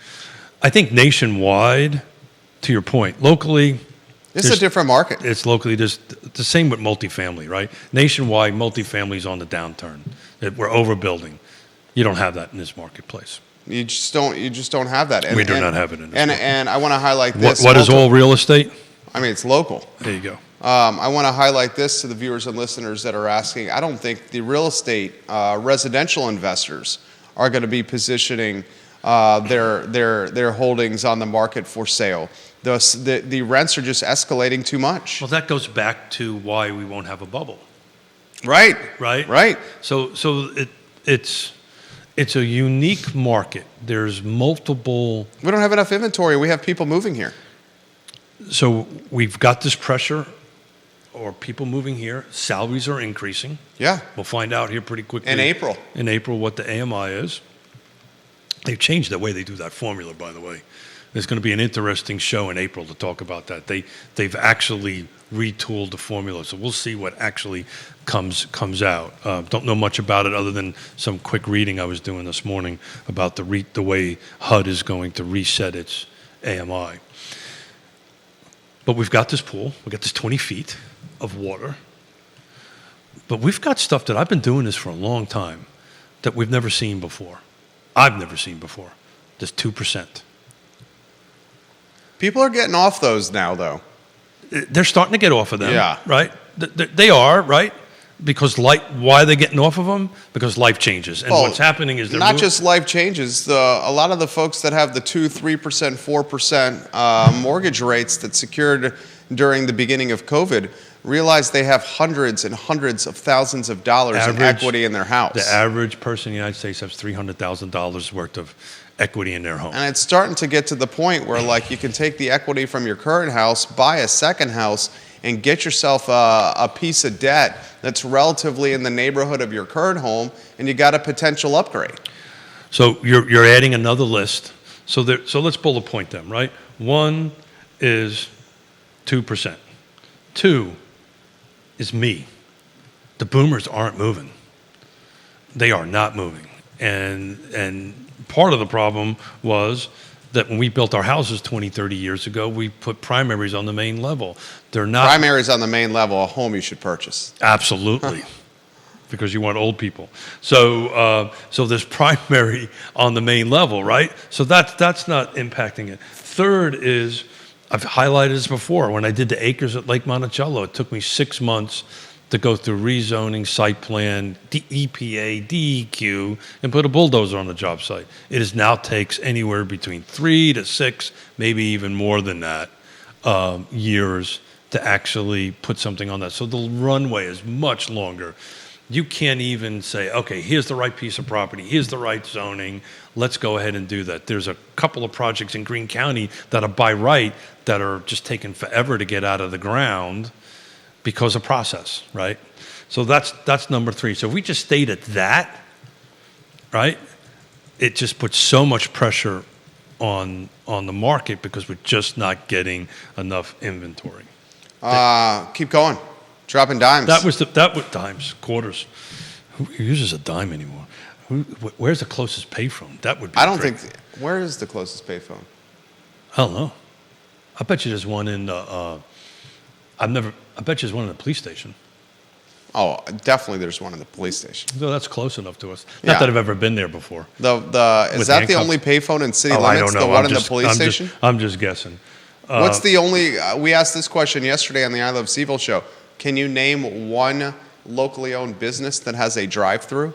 I think nationwide, to your point, locally, It's a different market. it's locally just the same with multifamily, right? Nationwide, multifamily is on the downturn. We're overbuilding. You don't have that in this marketplace. You just don't have that. We do not have it in this market. And I want to highlight this. What is all real estate? I mean, it's local. There you go. I want to highlight this to the viewers and listeners that are asking. I don't think the real estate residential investors are going to be positioning their holdings on the market for sale. The rents are just escalating too much. Well, that goes back to why we won't have a bubble. Right. Right? So it's a unique market. There's multiple. We don't have enough inventory. We have people moving here. So we've got this pressure, or people moving here. Salaries are increasing. Yeah. We'll find out here pretty quickly. In April. In April, what the AMI is. They've changed the way they do that formula, by the way. There's going to be an interesting show in April to talk about that. They've actually retooled the formula, so we'll see what actually comes out. Don't know much about it other than some quick reading I was doing this morning about the way HUD is going to reset its AMI. But we've got this pool. We've got this 20 feet of water. But we've got stuff that I've been doing this for a long time that we've never seen before. I've never seen before. This 2%. People are getting off those now, though. They're starting to get off of them, Yeah. right? They are, right? Because why are they getting off of them? Because life changes. And what's happening is they're not just life changes. A lot of the folks that have the 2%, 3%, 4% mortgage rates that secured during the beginning of COVID realize they have hundreds and hundreds of thousands of dollars in equity in their house. The average person in the United States has $300,000 worth of equity in their home. And it's starting to get to the point where, like, you can take the equity from your current house, buy a second house, and get yourself a piece of debt that's relatively in the neighborhood of your current home, and you got a potential upgrade. So you're adding another list. So let's bullet point them, right? One is 2%. 2 is me. The boomers aren't moving. They are not moving. And part of the problem was that when we built our houses 20, 30 years ago, we put primaries on the main level. They're not Primaries on the main level, a home you should purchase. Absolutely. Because you want old people. So there's primary on the main level, right? So that's not impacting it. Third is, I've highlighted this before, when I did the acres at Lake Monticello, it took me 6 months to go through rezoning, site plan, EPA, DEQ, and put a bulldozer on the job site. It now takes anywhere between 3 to 6, maybe even more than that, years to actually put something on that. So the runway is much longer. You can't even say, okay, here's the right piece of property, here's the right zoning, let's go ahead and do that. There's a couple of projects in Greene County that are by right that are just taking forever to get out of the ground because of process, right? So that's number 3. So if we just stayed at that, right, it just puts so much pressure on the market because we're just not getting enough inventory. Keep going. Dropping dimes. That was dimes, quarters. Who uses a dime anymore? Where's the closest payphone? That would be. I don't think. Where is the closest payphone? I don't know. I bet you there's one in. I bet you there's one in the police station. Oh, definitely there's one in the police station. So that's close enough to us. Yeah. Not that I've ever been there before. Is that the handcuffs. only payphone in city Oh, I limits? don't know. The one I'm in the just- police station? I'm just guessing. What's the only? We asked this question yesterday on the I Love CVille show. Can you name one locally owned business that has a drive-through?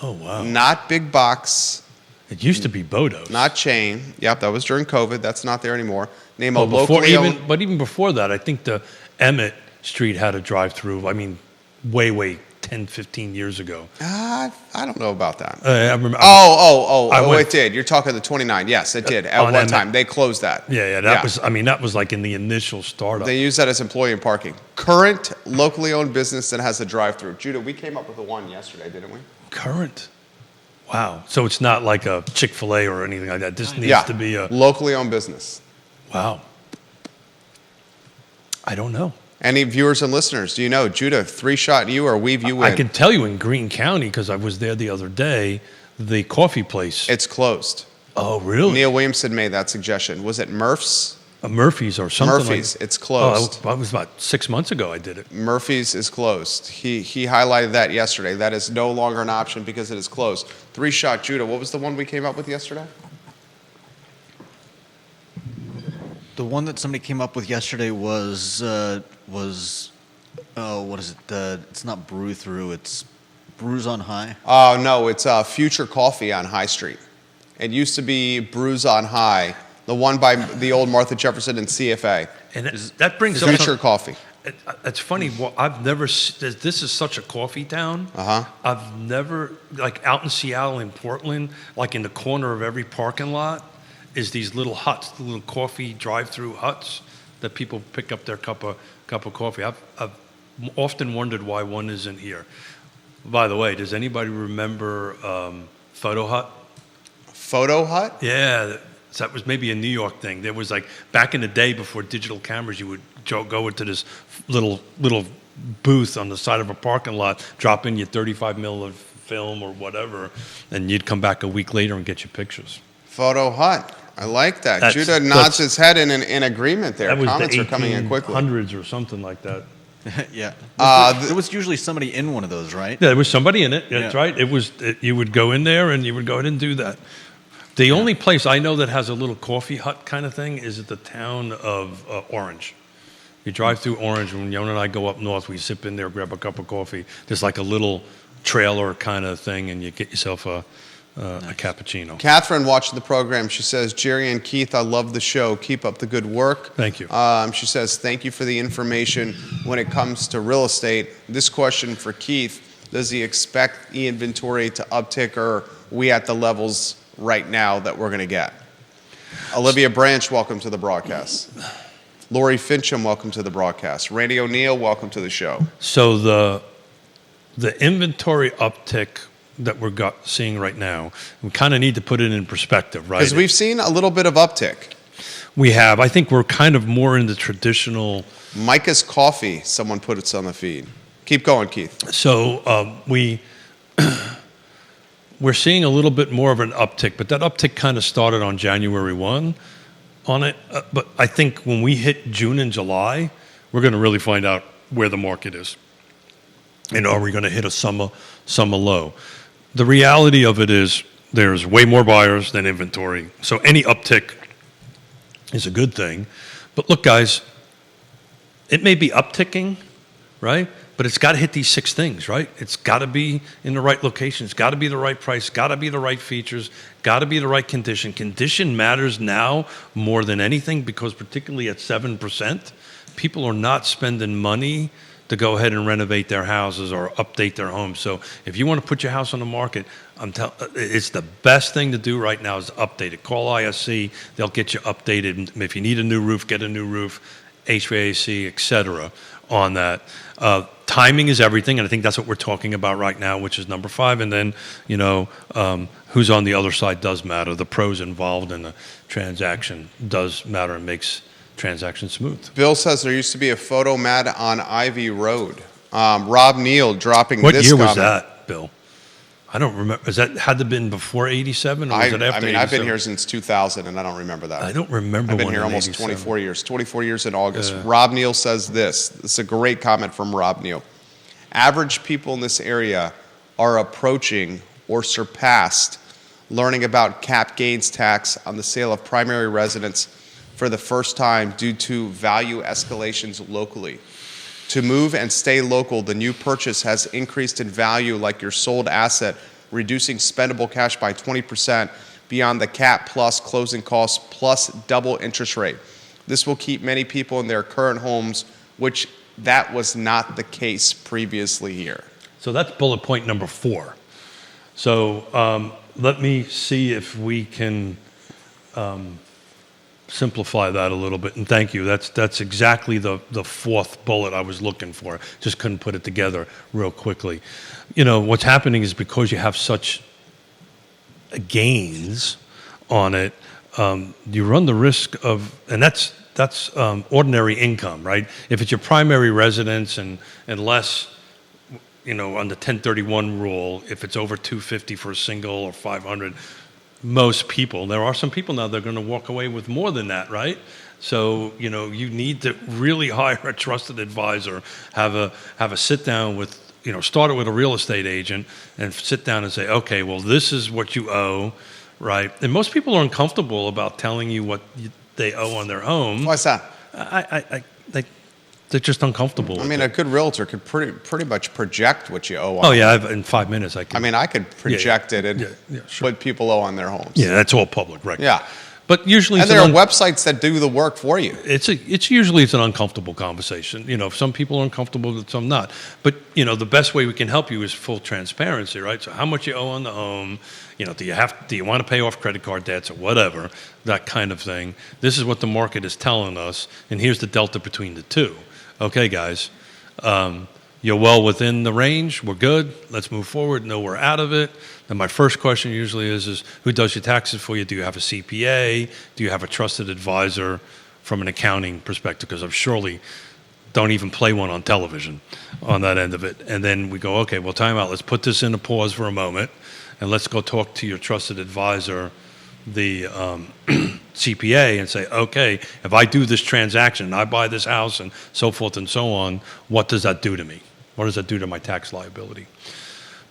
Oh, wow. Not big box, It used to be Bodo's. not chain. Yep, that was during COVID. That's not there anymore. Name a Well, before locally owned. but even before that, I think the Emmett Street had a drive-through. I mean, way 10, 15 years ago. I don't know about that. I remember. Oh, went- it did. You're talking the 29. Yes, it did. At on one Emmett. time, they closed that. Yeah, that was. I mean, that was like in the initial startup. They use that as employee and parking. Current locally owned business that has a drive-through. Judah, we came up with a one yesterday, didn't we? Current. Wow. So it's not like a Chick-fil-A or anything like that. This needs Yeah, to be a. locally owned business. Wow. I don't know. Any viewers and listeners, do you know? Judah, 3-shot you or weave you in? I can tell you in Greene County because I was there the other day. The coffee place. It's closed. Oh, really? Neil Williamson made that suggestion. Was it Murph's? Murphy's or something. Murphy's. Like, It's closed. Oh, it was about 6 months ago. I did it. Murphy's is closed. He highlighted that yesterday. That is no longer an option because it is closed. 3-shot Judah. What was the one we came up with yesterday? The one that somebody came up with yesterday was what is it? It's not Brew Through. It's Brews on High. Oh, no, it's Future Coffee on High Street. It used to be Brews on High, the one by the old Martha Jefferson and CFA. And that brings up Future something. Coffee. It's funny. Well, I've never. This is such a coffee town. I've never, like out in Seattle and Portland, like in the corner of every parking lot, is these little huts, the little coffee drive-through huts that people pick up their cup of coffee. I've often wondered why one isn't here. By the way, does anybody remember Photo Hut? Photo Hut? Yeah, that was maybe a New York thing. There was like back in the day before digital cameras, you would go into this little booth on the side of a parking lot, drop in your 35 mil of film or whatever, and you'd come back a week later and get your pictures. Photo Hut. I like that. That's- Judah nods his head in agreement there. That was Comments the are coming in quickly. 1800s or something like that. Yeah. Uh, there was usually somebody in one of those, right? Yeah, there was somebody in it. That's Yeah. right. You would go in there and you would go ahead and do that. The only place I know that has a little coffee hut kind of thing is at the town of Orange. You drive through Orange, when Yonna and I go up north, we sip in there, grab a cup of coffee. There's like a little trailer kind of thing, and you get yourself a cappuccino. Catherine watching the program, she says, Jerry and Keith, I love the show. Keep up the good work. Thank you. She says, thank you for the information when it comes to real estate. This question for Keith, does he expect e-inventory to uptick, or are we at the levels right now that we're going to get? Olivia Branch, welcome to the broadcast. Lori Fincham, welcome to the broadcast. Randy O'Neill, welcome to the show. So the inventory uptick that we're seeing right now, we kind of need to put it in perspective, right? Because we've seen a little bit of uptick. We have. I think we're kind of more in the traditional. Micah's Coffee, someone put it on the feed. Keep going, Keith. So we're seeing a little bit more of an uptick, but that uptick kind of started on January 1 on it. But I think when we hit June and July, we're going to really find out where the market is. And are we going to hit a summer low? The reality of it is there's way more buyers than inventory. So any uptick is a good thing. But look, guys, it may be upticking, right? But it's got to hit these 6 things, right? It's got to be in the right location. It's got to be the right price. Got to be the right features. Got to be the right condition. Condition matters now more than anything because particularly at 7%, people are not spending money to go ahead and renovate their houses or update their homes. So if you want to put your house on the market, it's the best thing to do right now is update it. Call ISC. They'll get you updated. If you need a new roof, get a new roof, HVAC, etc. on that. Timing is everything, and I think that's what we're talking about right now, which is number 5. And then, who's on the other side does matter. The pros involved in the transaction does matter and makes transaction smooth. Bill says there used to be a photo mat on Ivy Road. Rob Neal dropping What this year comment. was that, Bill? I don't remember. Is that had to been before 87 or was it after? I mean, I've been 87? here since 2000, and I don't remember that. I don't remember. I've been one here in almost 87. 24 years. 24 years in August. Rob Neal says this. This is a great comment from Rob Neal. Average people in this area are approaching or surpassed learning about cap gains tax on the sale of primary residence for the first time due to value escalations locally. To move and stay local, the new purchase has increased in value like your sold asset, reducing spendable cash by 20% beyond the cap plus closing costs plus double interest rate. This will keep many people in their current homes, which that was not the case previously here. So that's bullet point number 4. So let me see if we can simplify that a little bit. And thank you. That's exactly the 4th bullet I was looking for. Just couldn't put it together real quickly. You know, what's happening is because you have such gains on it, you run the risk of, and that's ordinary income, right? If it's your primary residence and less, you know, on the 1031 rule, if it's over 250 for a single or 500, most people, there are some people now that are going to walk away with more than that, right? So, you know, you need to really hire a trusted advisor, have a sit down with, you know, start it with a real estate agent and sit down and say, okay, well, this is what you owe, right? And most people are uncomfortable about telling you what they owe on their home. Why's that? They're just uncomfortable. I mean, a good realtor could pretty much project what you owe on. Oh yeah, in 5 minutes I can. I mean, I could project it and sure. what people owe on their homes. Yeah, that's all public record. Yeah. But usually, And there are websites that do the work for you. It's usually an uncomfortable conversation. You know, some people are uncomfortable, but some not. But you know, the best way we can help you is full transparency, right? So, how much you owe on the home? You know, do you want to pay off credit card debts or whatever, that kind of thing. This is what the market is telling us, and here's the delta between the two. Okay, guys, you're well within the range. We're good. Let's move forward. No, we're out of it. And my first question usually is who does your taxes for you? Do you have a CPA? Do you have a trusted advisor from an accounting perspective? Because I'm surely don't even play one on television on that end of it. And then we go, okay, well, time out. Let's put this in a pause for a moment, and let's go talk to your trusted advisor, the CPA, and say, okay, if I do this transaction and I buy this house and so forth and so on, what does that do to me? What does that do to my tax liability?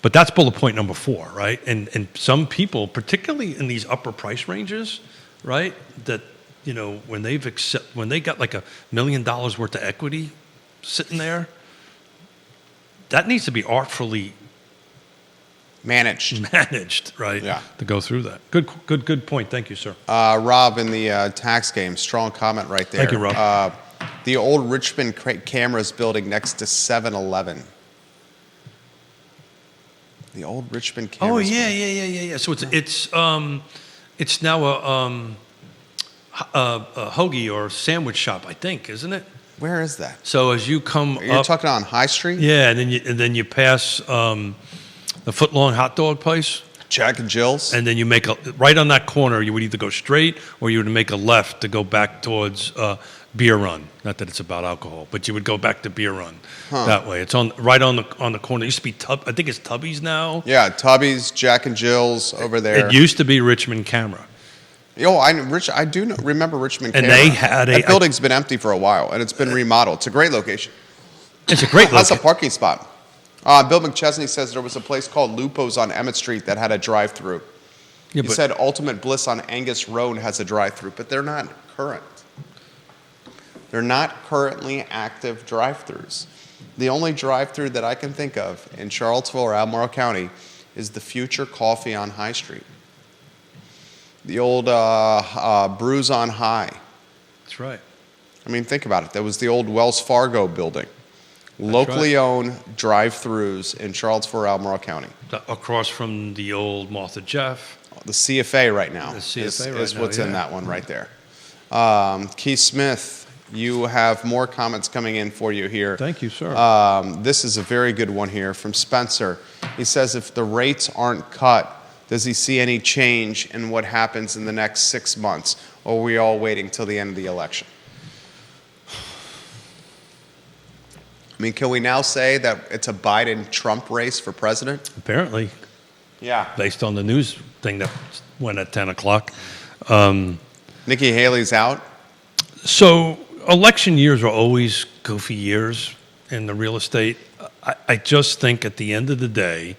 But that's bullet point number 4, right? And some people, particularly in these upper price ranges, right, that, you know, when they got like $1 million worth of equity sitting there, that needs to be artfully Managed, right? Yeah. To go through that. Good point. Thank you, sir. Rob, in the tax game, strong comment right there. Thank you, Rob. The old Richmond Cameras building next to 7-Eleven. The old Richmond Cameras. Oh yeah. So it's now a hoagie or sandwich shop, I think, isn't it? Where is that? So as you come You're up, talking on High Street? yeah, and then you pass the foot-long hot dog place, Jack and Jill's? and then you make right on that corner. You would either go straight or you would make a left to go back towards Beer Run. Not that it's about alcohol, but you would go back to Beer Run that way. It's right on the corner. It used to be I think it's Tubby's now. Yeah, Tubby's, Jack and Jill's over there. It used to be Richmond Camera. I do remember Richmond And Camera. they had that building's been empty for a while, and it's been remodeled. It's a great location. It's a great That's a location. parking spot. Bill McChesney says there was a place called Lupo's on Emmett Street that had a drive-through. Yeah, He but- said Ultimate Bliss on Angus Road has a drive-through, but they're not current. They're not currently active drive-throughs. The only drive-through that I can think of in Charlottesville or Albemarle County is the Future Coffee on High Street. The old Brews on High. That's right. I mean, think about it. That was the old Wells Fargo building. Locally owned drive-throughs in Charlottesville or Albemarle County. Across from the old Martha Jeff. The CFA right now The CFA is right now, what's in yeah. that one right there. Keith Smith, you have more comments coming in for you here. Thank you, sir. This is a very good one here from Spencer. He says, if the rates aren't cut, does he see any change in what happens in the next 6 months? Or are we all waiting till the end of the election? I mean, can we now say that it's a Biden-Trump race for president? Apparently. Yeah. based on the news thing that went at 10 o'clock. Nikki Haley's out. So election years are always goofy years in the real estate. I just think at the end of the day,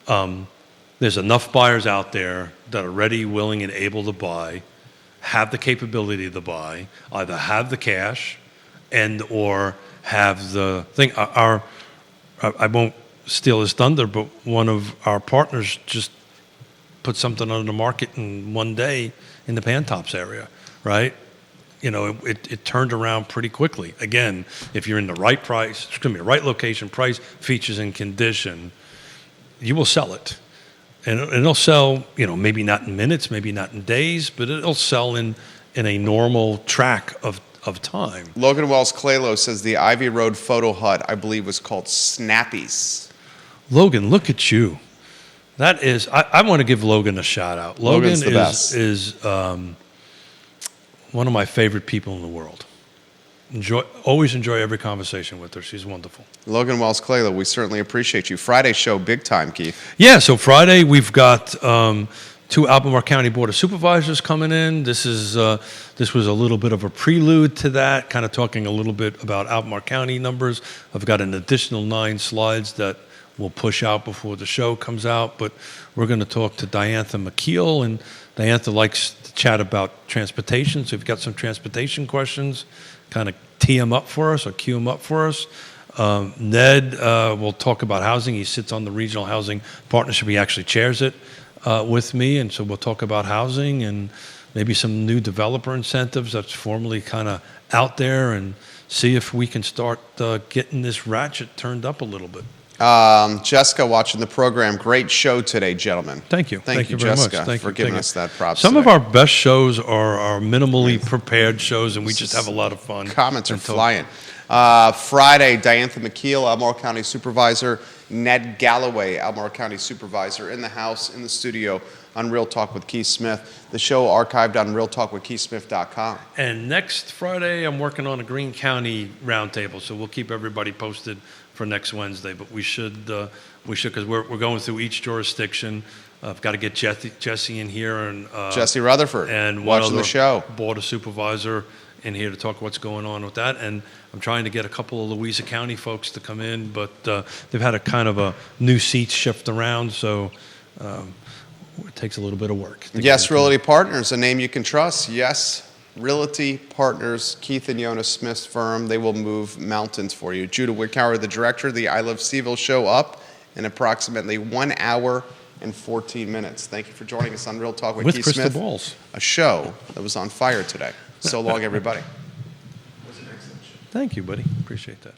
there's enough buyers out there that are ready, willing, and able to buy, have the capability to buy, either have the cash and or have the thing. I won't steal his thunder, but one of our partners just put something on the market in one day in the Pantops area, right? You know, it turned around pretty quickly. Again, if you're in the right price, excuse me, right location, price, features, and condition, you will sell it. And it'll sell, you know, maybe not in minutes, maybe not in days, but it'll sell in a normal track of time. Logan Wells Clalo says the Ivy Road photo hut, I believe, was called Snappies. Logan, look at you. That is, I want to give Logan a shout out. Logan's the Logan best. is one of my favorite people in the world. Always enjoy every conversation with her. She's wonderful. Logan Wells Clalo, we certainly appreciate you. Friday show, big time, Keith. Yeah, so Friday we've got 2 Albemarle County Board of Supervisors coming in. This was a little bit of a prelude to that, kind of talking a little bit about Albemarle County numbers. I've got an additional 9 slides that we'll push out before the show comes out, but we're going to talk to Diantha McKeel, and Diantha likes to chat about transportation, so if you've got some transportation questions, kind of tee them up for us or queue them up for us. Ned will talk about housing. He sits on the Regional Housing Partnership. He actually chairs it with me, and so we'll talk about housing and maybe some new developer incentives that's formally kind of out there, and see if we can start getting this ratchet turned up a little bit. Jessica watching the program. Great show today, gentlemen. Thank you. Thank you, very Jessica, much. Thank for you. giving Thank us you. that props Some today. of our best shows are minimally prepared shows, and we just have a lot of fun. Comments are flying. Friday, Diantha McKeel, Albemarle County Supervisor, Ned Galloway, Albemarle County Supervisor, in the house, in the studio on Real Talk with Keith Smith. The show archived on realtalkwithkeithsmith.com. And next Friday, I'm working on a Greene County roundtable, so we'll keep everybody posted for next Wednesday. But we should because we're going through each jurisdiction. I've got to get Jesse in here and Jesse Rutherford and watching the show. Board of Supervisor in here to talk what's going on with that. And I'm trying to get a couple of Louisa County folks to come in, but they've had a kind of a new seats shift around, so it takes a little bit of work. Yes, Realty Partners, a name you can trust. Yes, Realty Partners, Keith and Yonna Smith's firm. They will move mountains for you. Judah Wickower, the director of the I Love CVille show, up in approximately 1 hour and 14 minutes. Thank you for joining us on Real Talk with Keith crystal Smith. balls. A show that was on fire today. So long, everybody. Thank you, buddy. Appreciate that.